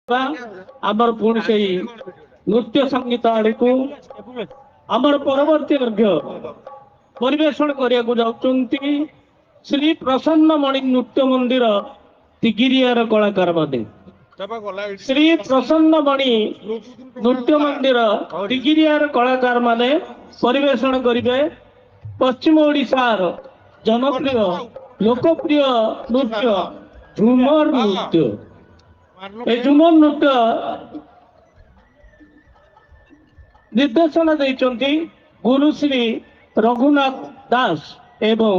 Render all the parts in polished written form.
आमर पुणी से नृत्य संगीत आड़ को आमर परवर्ती परिवेशन करने श्री प्रसन्न मणि नृत्य मंदिर तिगिरियार कलाकार माने श्री प्रसन्न मणि नृत्य मंदिर तिगिरियार कलाकार माने परिवेशन करेंगे पश्चिम ओडिशार जनप्रिय लोकप्रिय नृत्य झुमर नृत्य। झुमर नृत्य निर्देशना देइचंती गुरुश्री रघुनाथ दास एवं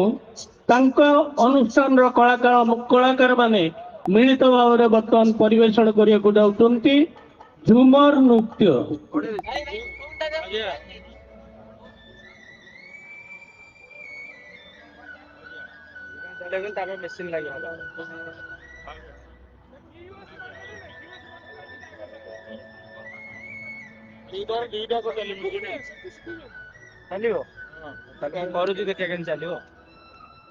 तांको अनुष्ठान कलाकार माने मिलित भाव में बर्तमान परिवेशन करने को जाउचंती झुमर नृत्य। मेसिन लगे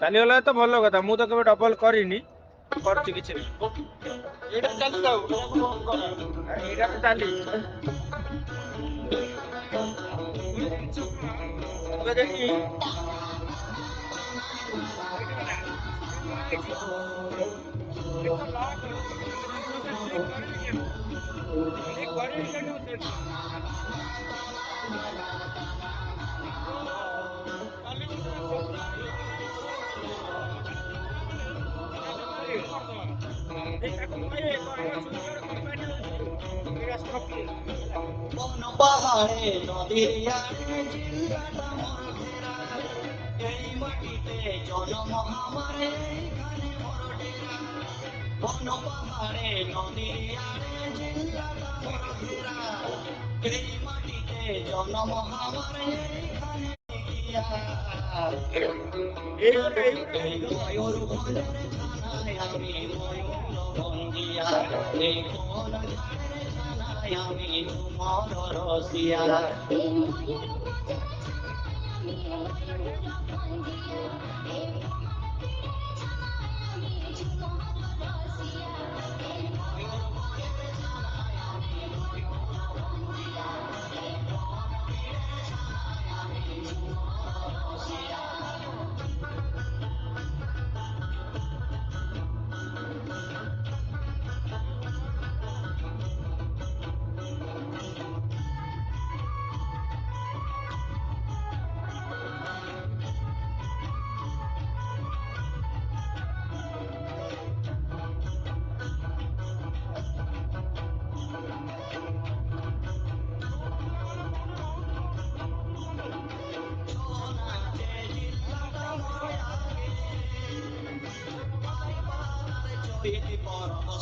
चलीगला तो भल कथा मु तो डबल करनी পাহাড়ে নদীর জিল্লাটা মোর ঘেরা এই মাটিতে জন্ম আমার এইখানে মোর ডেরা বন পাহাড়ে নদীর জিল্লাটা মোর ঘেরা এই মাটিতে জন্ম আমার এইখানে ময়ূর ভঞ্জের ছানায় আমি ময়ূর ভঞ্জিয়া এই কোন আমি তোমার রসিয়া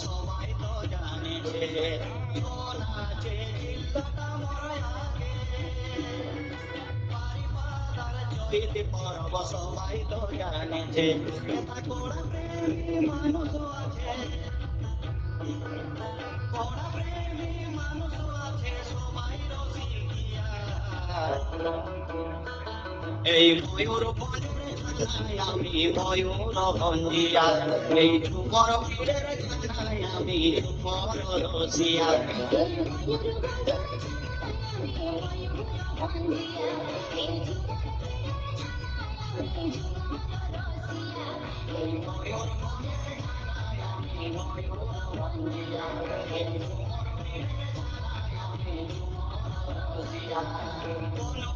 সবাই তো জানে নাচে জিল্লাটা মরে আগে পারিবাদার চৈতে পরব সবাই তো জানেছে এটা কোড়া প্রেমী মানুষ আছে কোড়া প্রেমী মানুষ আছে সবাই রসিকিয়া এই ময়ূর ভঞ্জের ছানায় আমি ময়ূর ভঞ্জিয়া এই ঝুমর পীরের ছানায় আমি ঝুমর রসিয়া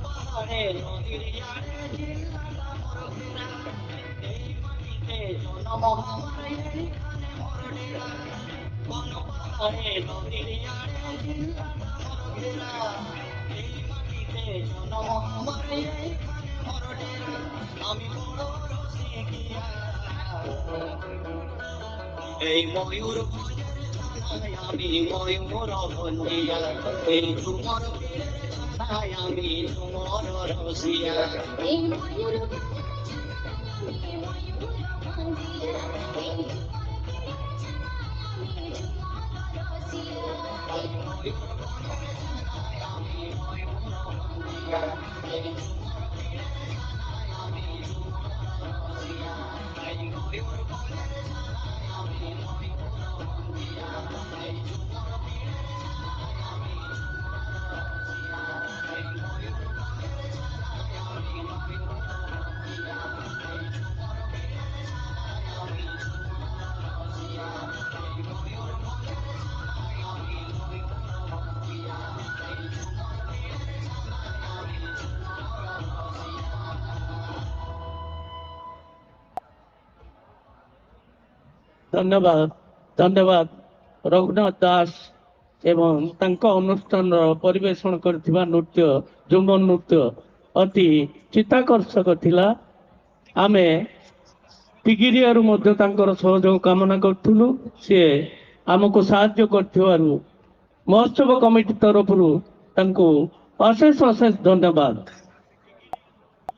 পাহাড়ে নদীর জিল্লাটা মোর ঘেরা এই মাটিতে জন্ম আমার এইখানে মোর ডেরা কোন পাহাড়ে নদীর জিল্লাটা মোর ঘেরা এই মাটিতে জন্ম আমার এইখানে মোর ডেরা আমি বড় রসিকিয়া এই ময়ূর ভঞ্জের ছানায় আমি ময়ূর ভঞ্জিয়া এই ঝুমর পীরের ছানায় আমি ঝুমর রসিয়া এই ময়ূর ଧନ୍ୟବାଦ ଧନ୍ୟବାଦ ରଘୁନାଥ ଦାସ ଏବଂ ତାଙ୍କ ଅନୁଷ୍ଠାନର ପରିବେଷଣ କରିଥିବା ନୃତ୍ୟ ଝୁମର ନୃତ୍ୟ ଅତି ଚିତ୍ତାକର୍ଷକ ଥିଲା। ଆମେ ଟିଗିରିଆରୁ ମଧ୍ୟ ତାଙ୍କର ସହଯୋଗ କାମନା କରୁଥିଲୁ। ସିଏ ଆମକୁ ସାହାଯ୍ୟ କରିଥିବାରୁ ମହୋତ୍ସବ କମିଟି ତରଫରୁ ତାଙ୍କୁ ଅଶେଷ ଅଶେଷ ଧନ୍ୟବାଦ।